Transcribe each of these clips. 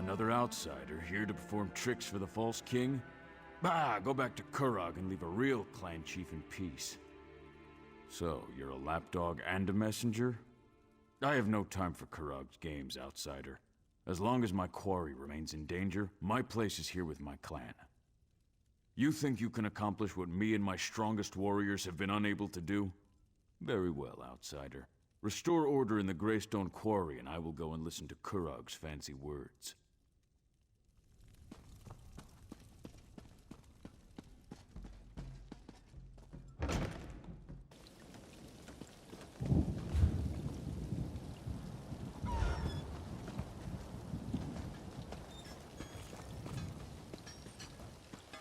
another outsider here to perform tricks for the false king? Bah, go back to Kurog and leave a real clan chief in peace. So, you're a lapdog and a messenger? I have no time for Kurog's games, outsider. As long as my quarry remains in danger, my place is here with my clan. You think you can accomplish what me and my strongest warriors have been unable to do? Very well, outsider. Restore order in the Greystone Quarry, and I will go and listen to Kurog's fancy words.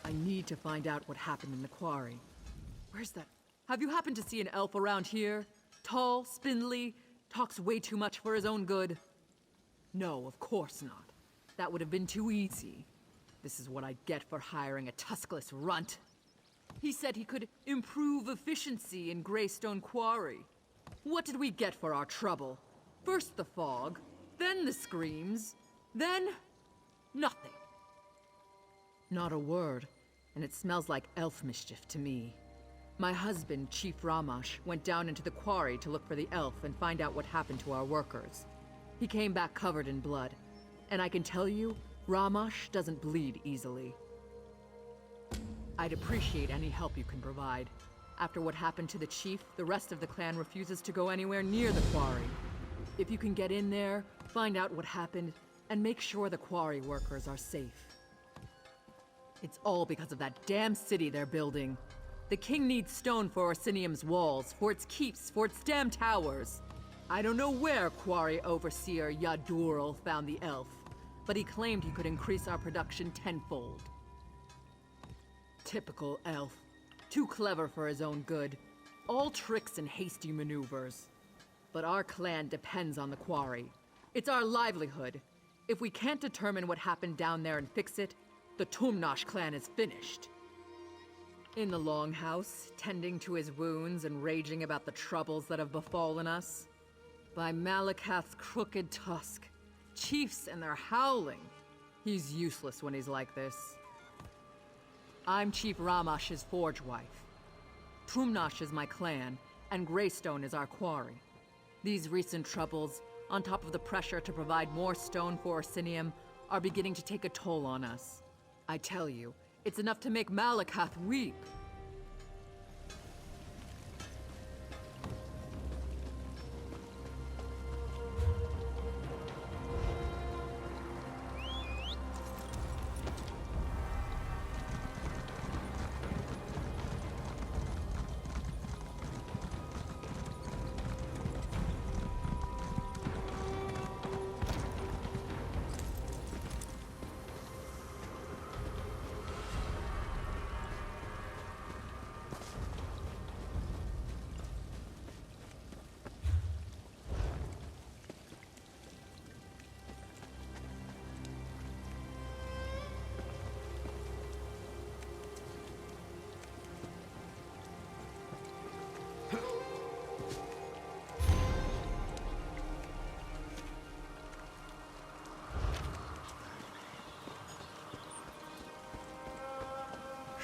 I need to find out what happened in the quarry. Where's that? Have you happened to see an elf around here? Tall, spindly, talks way too much for his own good? No, of course not. That would have been too easy. This is what I get for hiring a tuskless runt. He said he could improve efficiency in Greystone Quarry. What did we get for our trouble? First the fog, then the screams, then nothing. Not a word, and it smells like elf mischief to me. My husband, Chief Ramash, went down into the quarry to look for the elf and find out what happened to our workers. He came back covered in blood, and I can tell you, Ramash doesn't bleed easily. I'd appreciate any help you can provide. After what happened to the chief, the rest of the clan refuses to go anywhere near the quarry. If you can get in there, find out what happened, and make sure the quarry workers are safe. It's all because of that damn city they're building. The king needs stone for Orsinium's walls, for its keeps, for its damn towers. I don't know where Quarry Overseer Yadurl found the elf, but he claimed he could increase our production tenfold. Typical elf. Too clever for his own good. All tricks and hasty maneuvers. But our clan depends on the quarry. It's our livelihood. If we can't determine what happened down there and fix it, the Tumnash clan is finished. In the Longhouse, tending to his wounds and raging about the troubles that have befallen us. By Malakath's crooked tusk. Chiefs and their howling. He's useless when he's like this. I'm Chief Ramash's forge wife. Tumnash is my clan, and Greystone is our quarry. These recent troubles, on top of the pressure to provide more stone for Orsinium, are beginning to take a toll on us. I tell you, it's enough to make Malakath weep.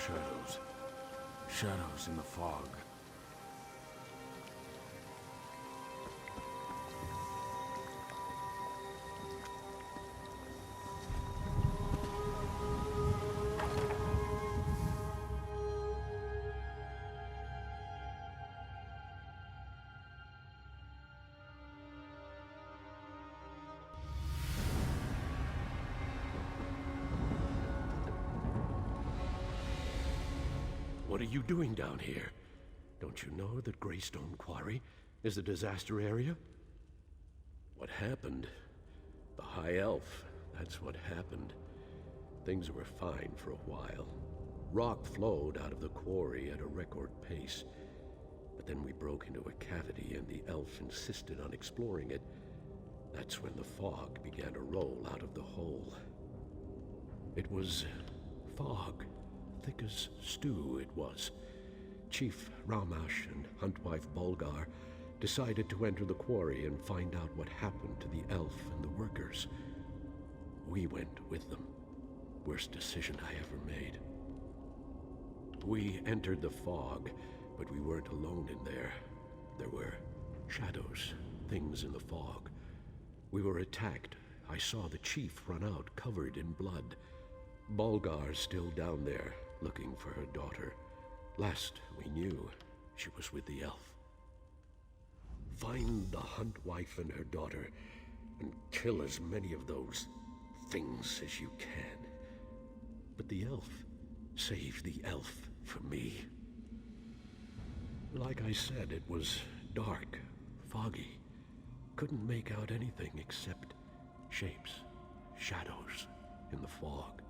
Shadows. Shadows in the fog. What are you doing down here? Don't you know that Greystone Quarry is a disaster area? What happened? The High Elf, that's what happened. Things were fine for a while. Rock flowed out of the quarry at a record pace. But then we broke into a cavity and the elf insisted on exploring it. That's when the fog began to roll out of the hole. It was fog. Thick as stew it was. Chief Ramash and Huntwife Bulgar decided to enter the quarry and find out what happened to the elf and the workers. We went with them. Worst decision I ever made. We entered the fog, but we weren't alone in there. There were shadows, things in the fog. We were attacked. I saw the chief run out, covered in blood. Bulgar's still down there, looking for her daughter. Last we knew, she was with the elf. Find the Hunt wife and her daughter, and kill as many of those things as you can. But the elf, save the elf for me. Like I said, it was dark, foggy. Couldn't make out anything except shapes, shadows in the fog.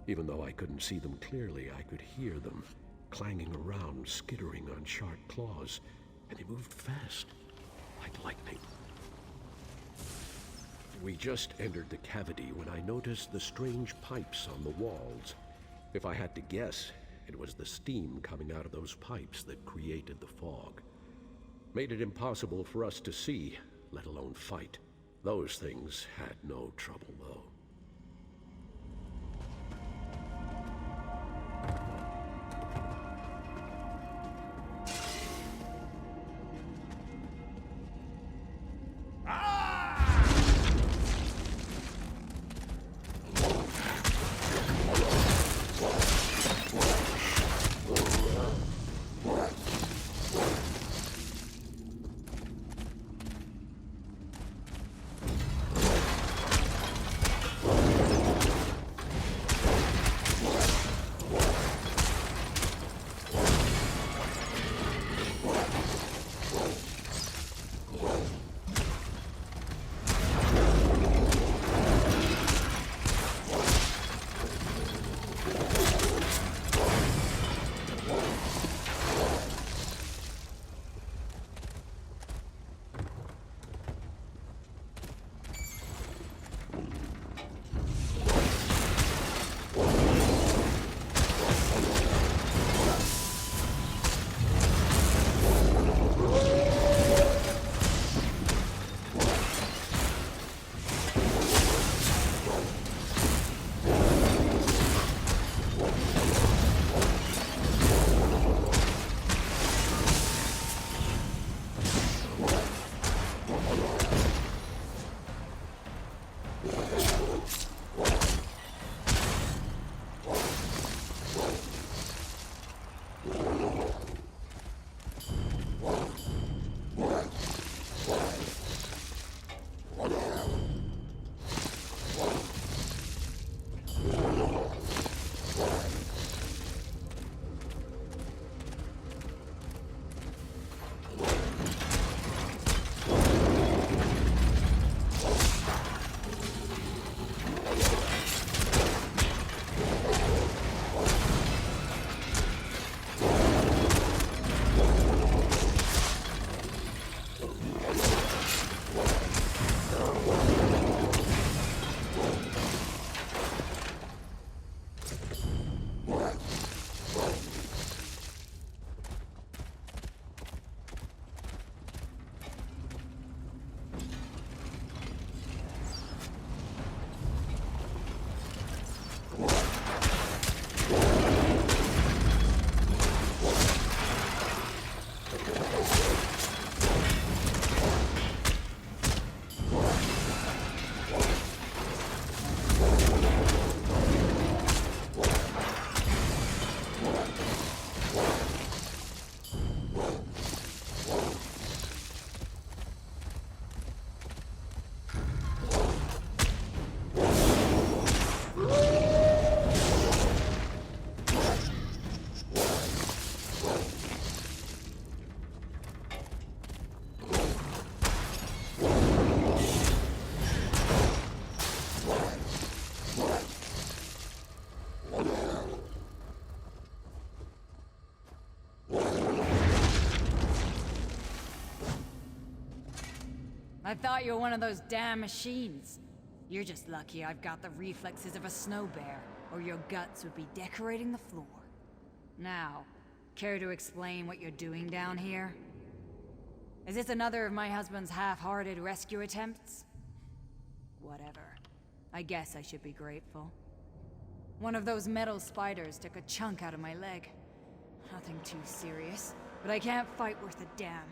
Even though I couldn't see them clearly, I could hear them clanging around, skittering on sharp claws, and they moved fast, like lightning. We just entered the cavity when I noticed the strange pipes on the walls. If I had to guess, it was the steam coming out of those pipes that created the fog. Made it impossible for us to see, let alone fight. Those things had no trouble, though. I thought you were one of those damn machines. You're just lucky I've got the reflexes of a snow bear, or your guts would be decorating the floor. Now, care to explain what you're doing down here? Is this another of my husband's half-hearted rescue attempts? Whatever. I guess I should be grateful. One of those metal spiders took a chunk out of my leg. Nothing too serious, but I can't fight worth a damn.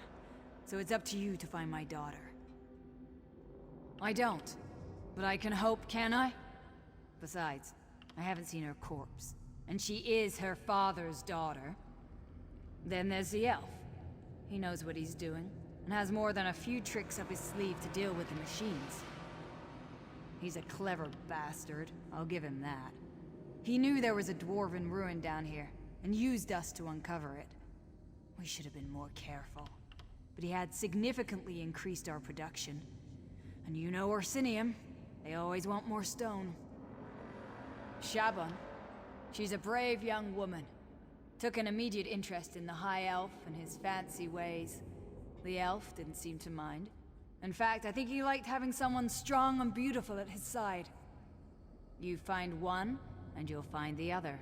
So it's up to you to find my daughter. I don't, but I can hope, can I? Besides, I haven't seen her corpse, and she is her father's daughter. Then there's the elf. He knows what he's doing, and has more than a few tricks up his sleeve to deal with the machines. He's a clever bastard, I'll give him that. He knew there was a dwarven ruin down here, and used us to uncover it. We should have been more careful, but he had significantly increased our production. And you know Orsinium, they always want more stone. Shaban, she's a brave young woman. Took an immediate interest in the High Elf and his fancy ways. The elf didn't seem to mind. In fact, I think he liked having someone strong and beautiful at his side. You find one, and you'll find the other.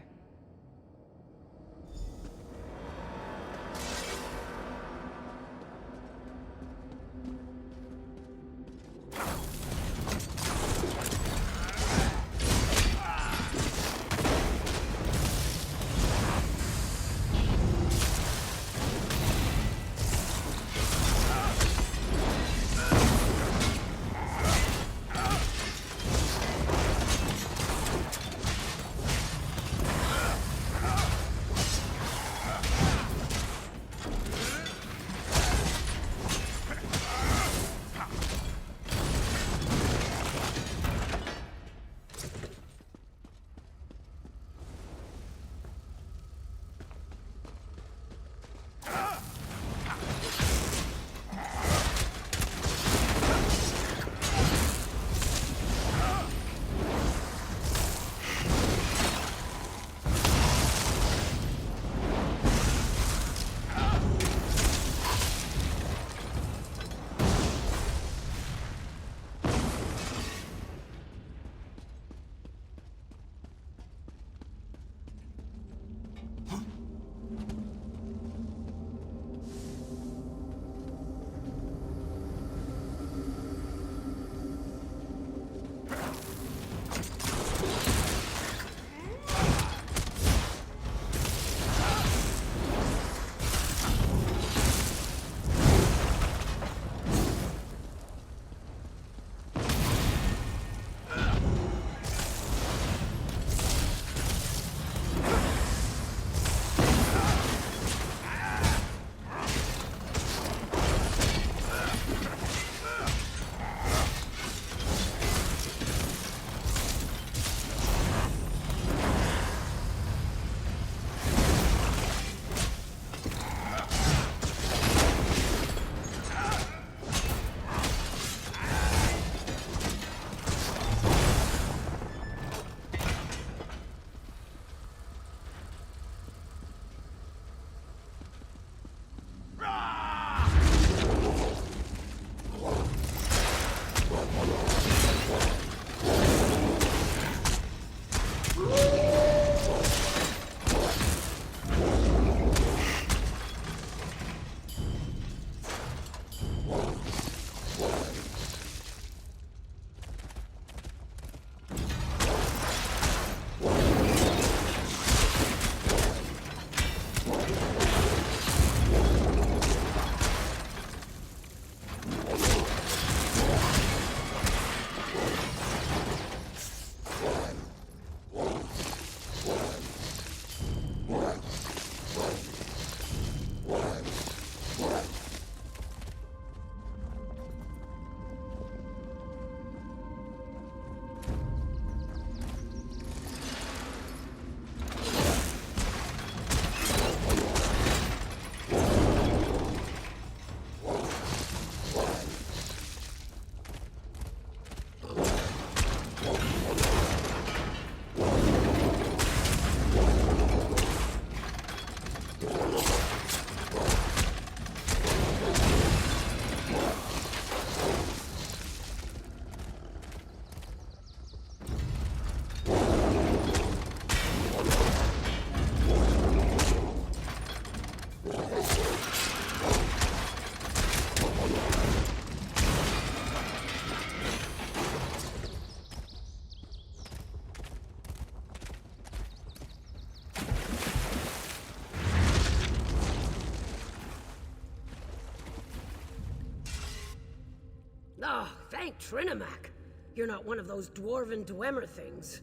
Oh, thank Trinimac. You're not one of those dwarven dwemer things.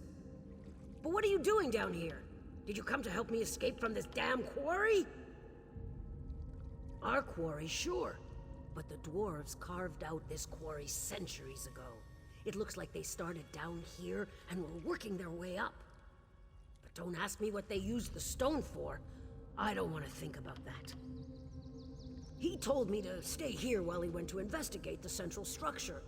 But what are you doing down here? Did you come to help me escape from this damn quarry? Our quarry, sure. But the dwarves carved out this quarry centuries ago. It looks like they started down here and were working their way up. But don't ask me what they used the stone for. I don't want to think about that. He told me to stay here while he went to investigate the central structure.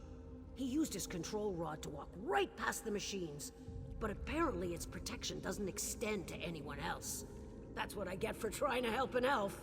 He used his control rod to walk right past the machines, but apparently its protection doesn't extend to anyone else. That's what I get for trying to help an elf.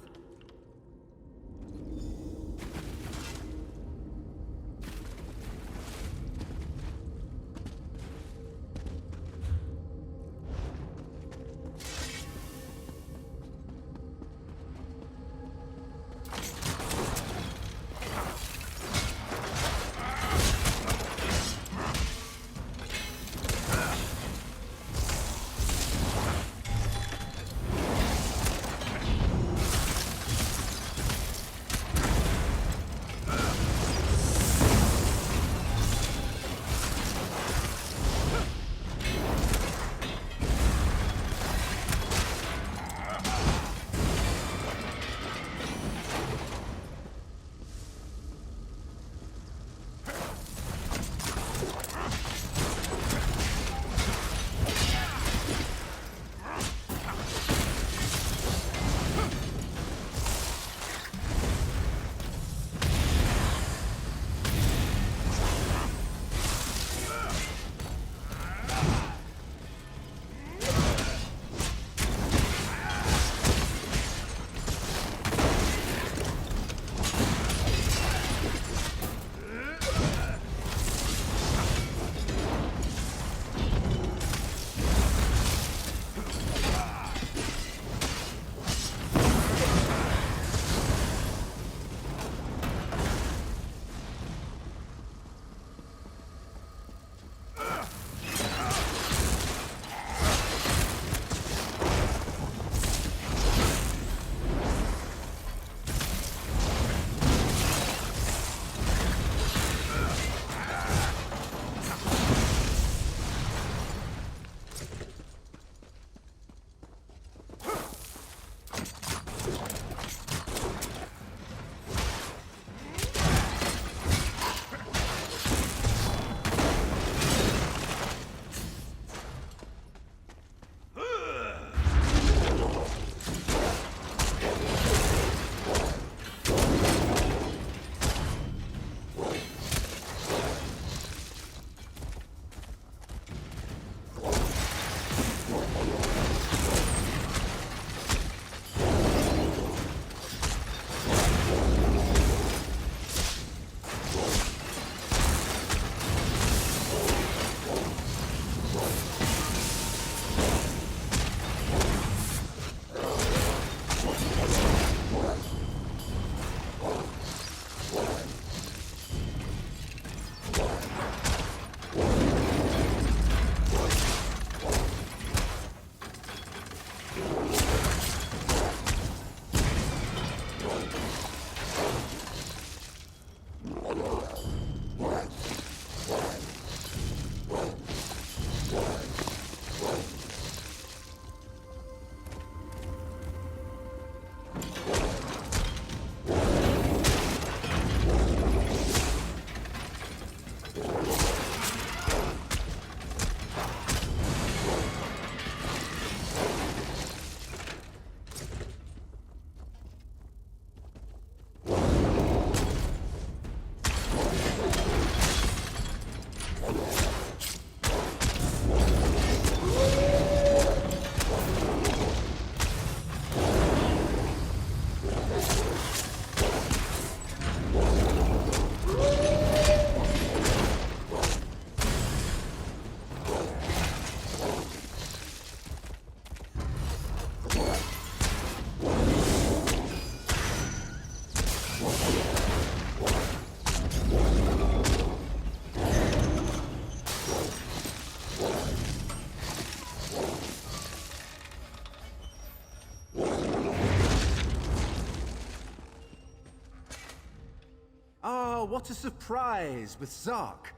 what a surprise with Zark.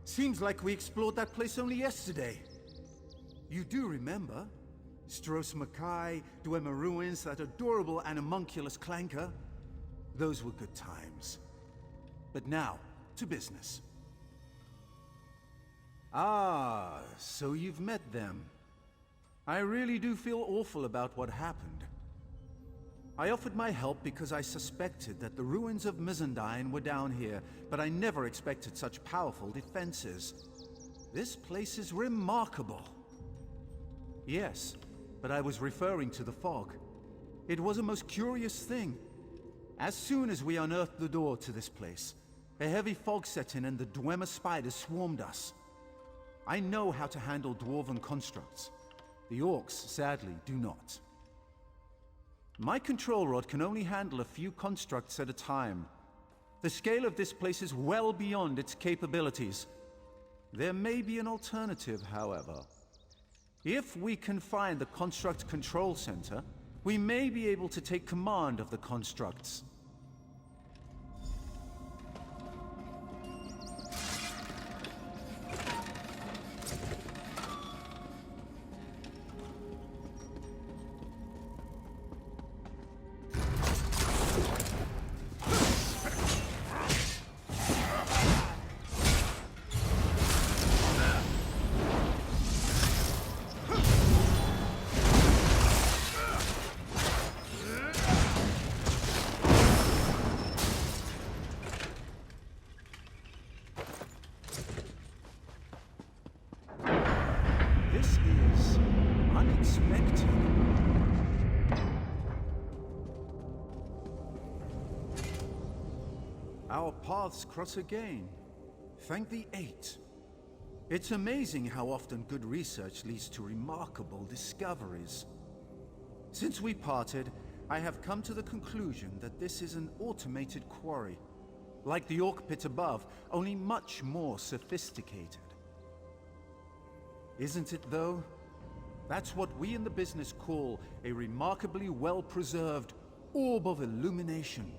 Seems like we explored that place only yesterday. You do remember? Stros Mackay, Dwemer Ruins, that adorable animunculus clanker. Those were good times. But now, to business. Ah, so you've met them. I really do feel awful about what happened. I offered my help because I suspected that the ruins of Mizandine were down here, but I never expected such powerful defenses. This place is remarkable. Yes, but I was referring to the fog. It was a most curious thing. As soon as we unearthed the door to this place, a heavy fog set in and the Dwemer spiders swarmed us. I know how to handle dwarven constructs. The orcs, sadly, do not. My control rod can only handle a few constructs at a time. The scale of this place is well beyond its capabilities. There may be an alternative, however. If we can find the construct control center, we may be able to take command of the constructs. This is unexpected. Our paths cross again. Thank the Eight. It's amazing how often good research leads to remarkable discoveries. Since we parted, I have come to the conclusion that this is an automated quarry. Like the Orc Pit above, only much more sophisticated. Isn't it, though? That's what we in the business call a remarkably well-preserved orb of illumination.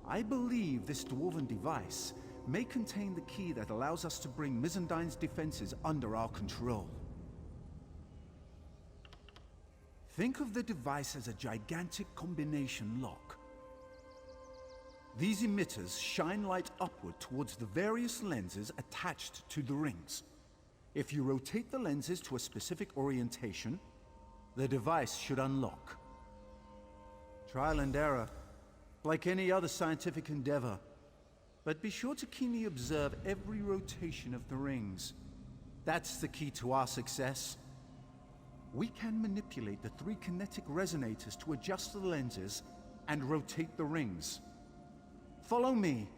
I believe this dwarven device may contain the key that allows us to bring Mizandine's defenses under our control. Think of the device as a gigantic combination lock. These emitters shine light upward towards the various lenses attached to the rings. If you rotate the lenses to a specific orientation, the device should unlock. Trial and error, like any other scientific endeavor. But be sure to keenly observe every rotation of the rings. That's the key to our success. We can manipulate the 3 kinetic resonators to adjust the lenses and rotate the rings. Follow me.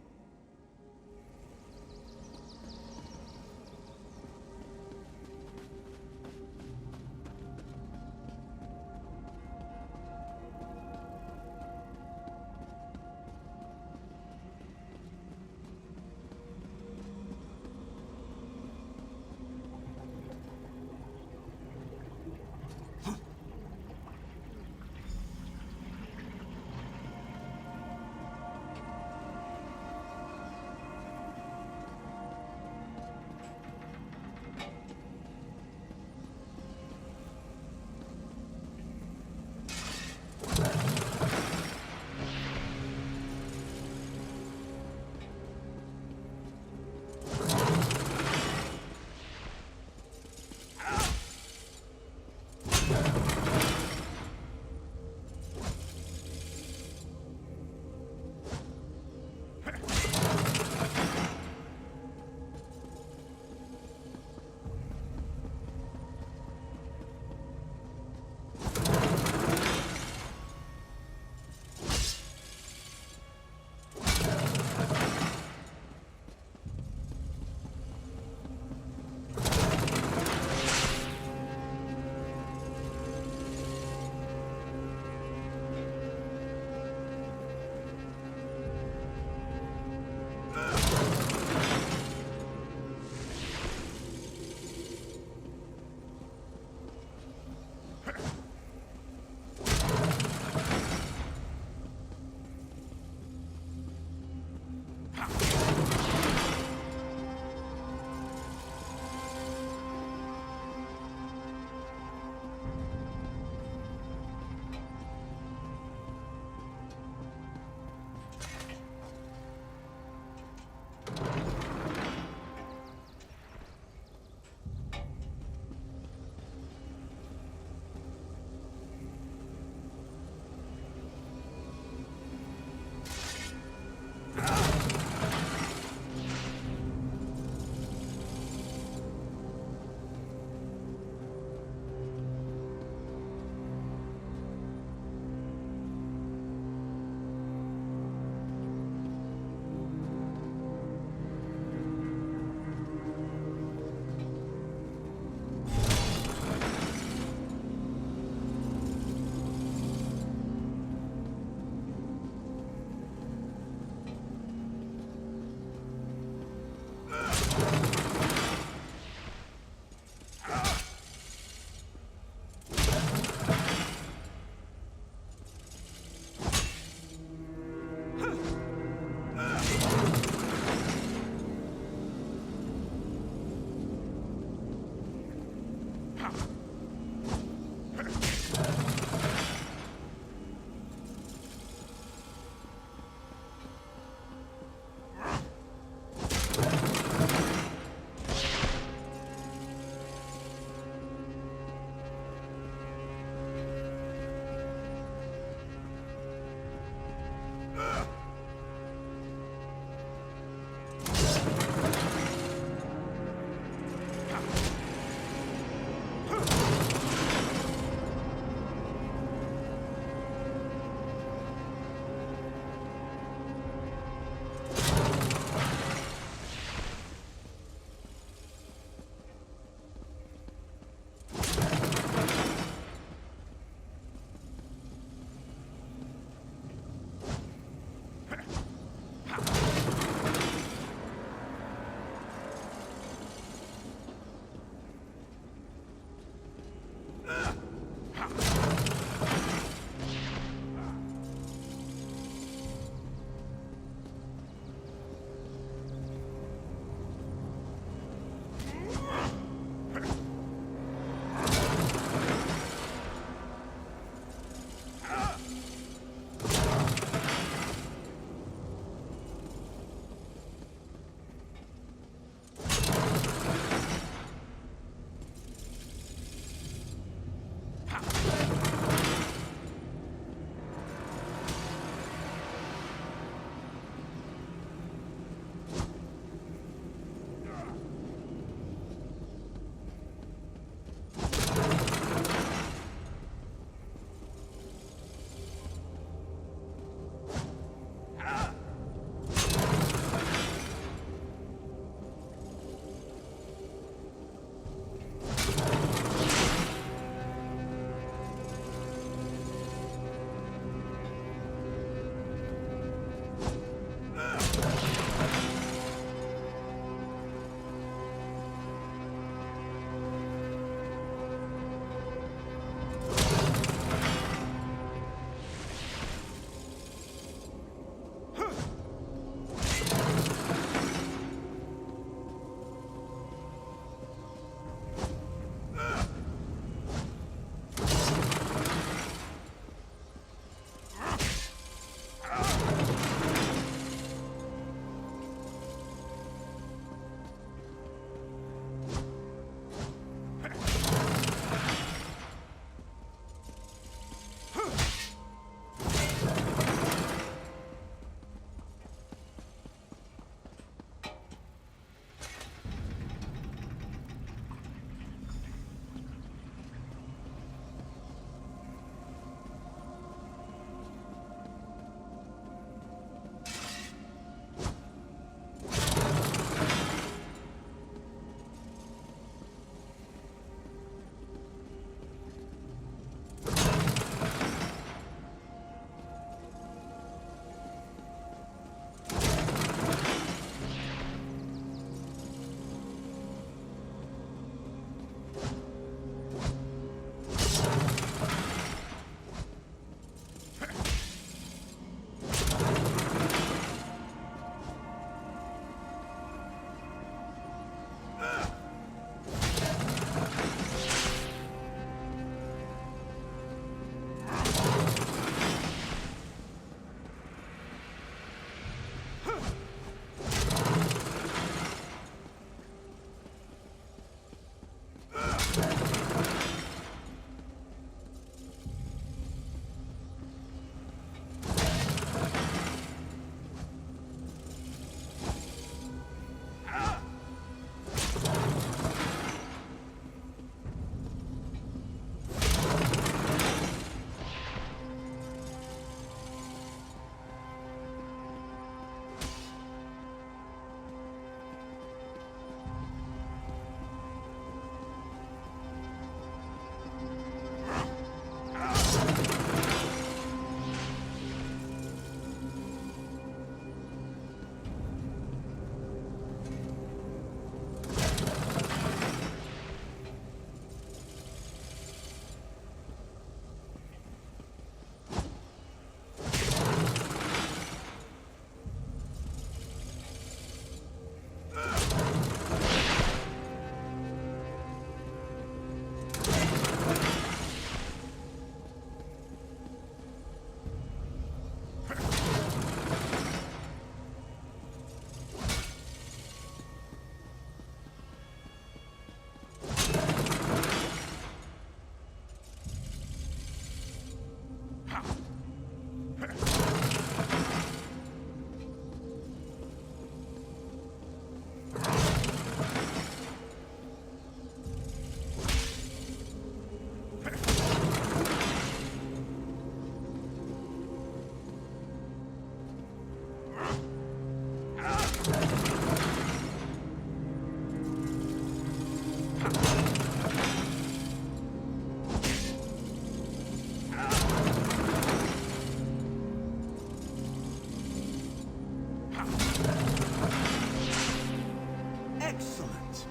Excellent!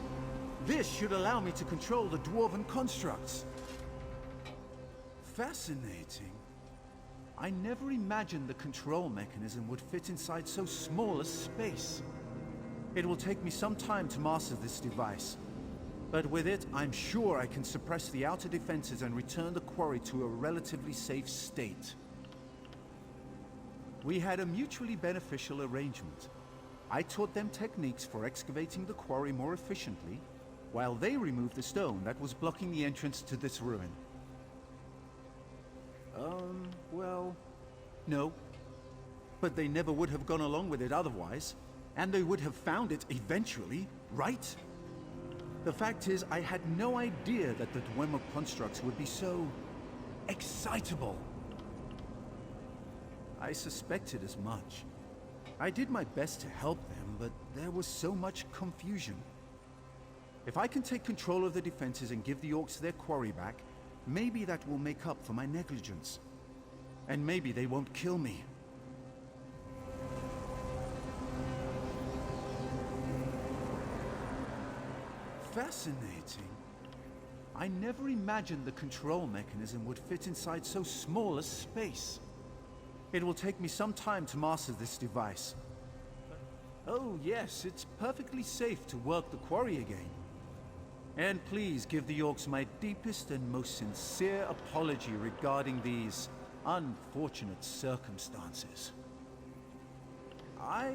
This should allow me to control the dwarven constructs. Fascinating. I never imagined the control mechanism would fit inside so small a space. It will take me some time to master this device. But with it, I'm sure I can suppress the outer defenses and return the quarry to a relatively safe state. We had a mutually beneficial arrangement. I taught them techniques for excavating the quarry more efficiently, while they removed the stone that was blocking the entrance to this ruin. Well, no. But they never would have gone along with it otherwise, and they would have found it eventually, right? The fact is, I had no idea that the Dwemer constructs would be so excitable. I suspected as much. I did my best to help them, but there was so much confusion. If I can take control of the defenses and give the orcs their quarry back, maybe that will make up for my negligence. And maybe they won't kill me. Fascinating. I never imagined the control mechanism would fit inside so small a space. It will take me some time to master this device. Oh yes, it's perfectly safe to work the quarry again. And please give the orcs my deepest and most sincere apology regarding these unfortunate circumstances. I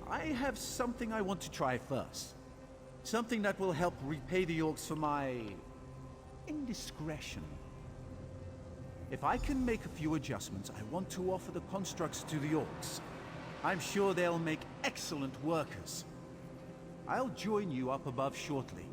have something I want to try first. Something that will help repay the orcs for my indiscretion. If I can make a few adjustments, I want to offer the constructs to the orcs. I'm sure they'll make excellent workers. I'll join you up above shortly.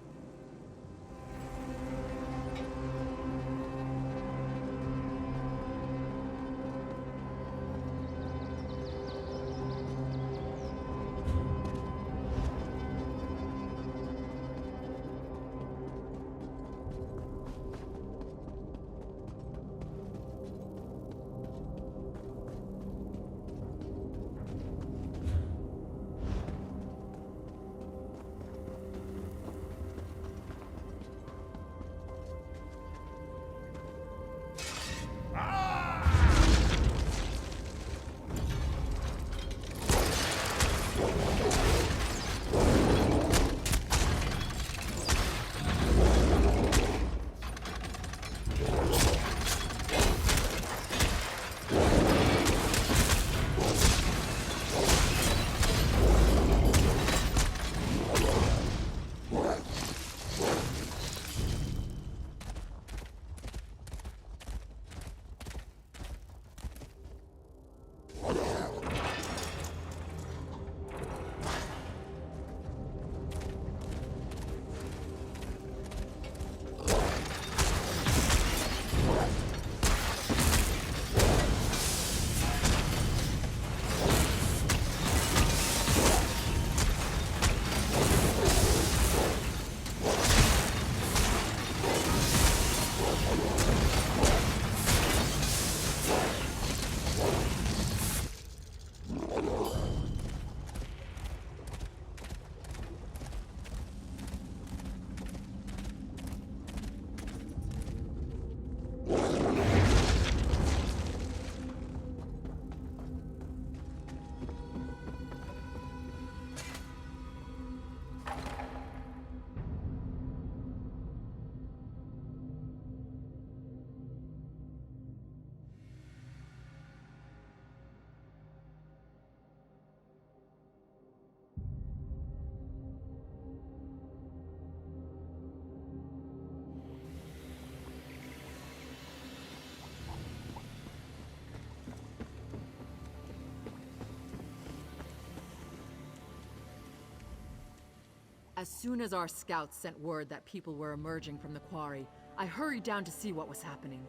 As soon as our scouts sent word that people were emerging from the quarry, I hurried down to see what was happening.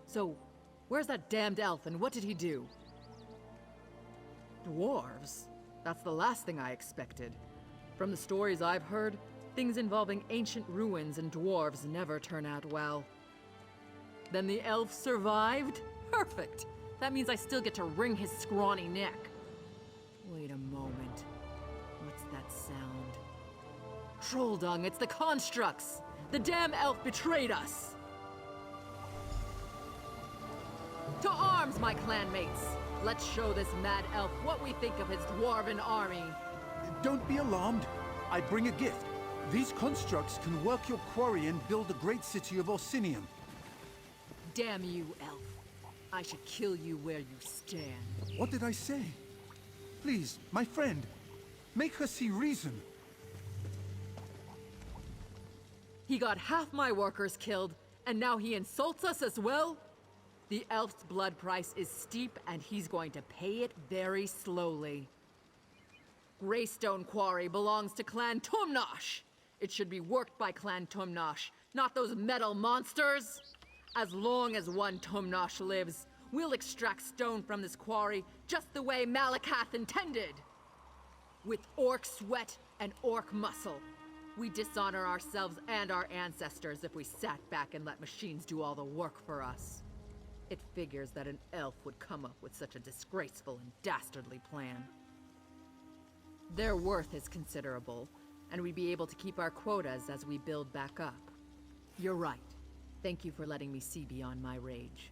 So, where's that damned elf and what did he do? Dwarves? That's the last thing I expected. From the stories I've heard, Things involving ancient ruins and dwarves never turn out well. Then the elf survived? Perfect! That means I still get to wring his scrawny neck. Wait a moment. What's that sound? Troll dung, it's the constructs! The damn elf betrayed us! To arms, my clanmates! Let's show this mad elf what we think of his dwarven army. Don't be alarmed. I bring a gift. These constructs can work your quarry and build the great city of Orsinium. Damn you, elf. I should kill you where you stand. What did I say? Please, my friend, make her see reason. He got half my workers killed, and now he insults us as well? The elf's blood price is steep, and he's going to pay it very slowly. Greystone Quarry belongs to Clan Tumnosh. It should be worked by Clan Tumnosh, not those metal monsters. As long as one Tumnosh lives, we'll extract stone from this quarry just the way Malakath intended. With orc sweat and orc muscle. We dishonor ourselves and our ancestors if we sat back and let machines do all the work for us. It figures that an elf would come up with such a disgraceful and dastardly plan. Their worth is considerable, and we'd be able to keep our quotas as we build back up. You're right. Thank you for letting me see beyond my rage.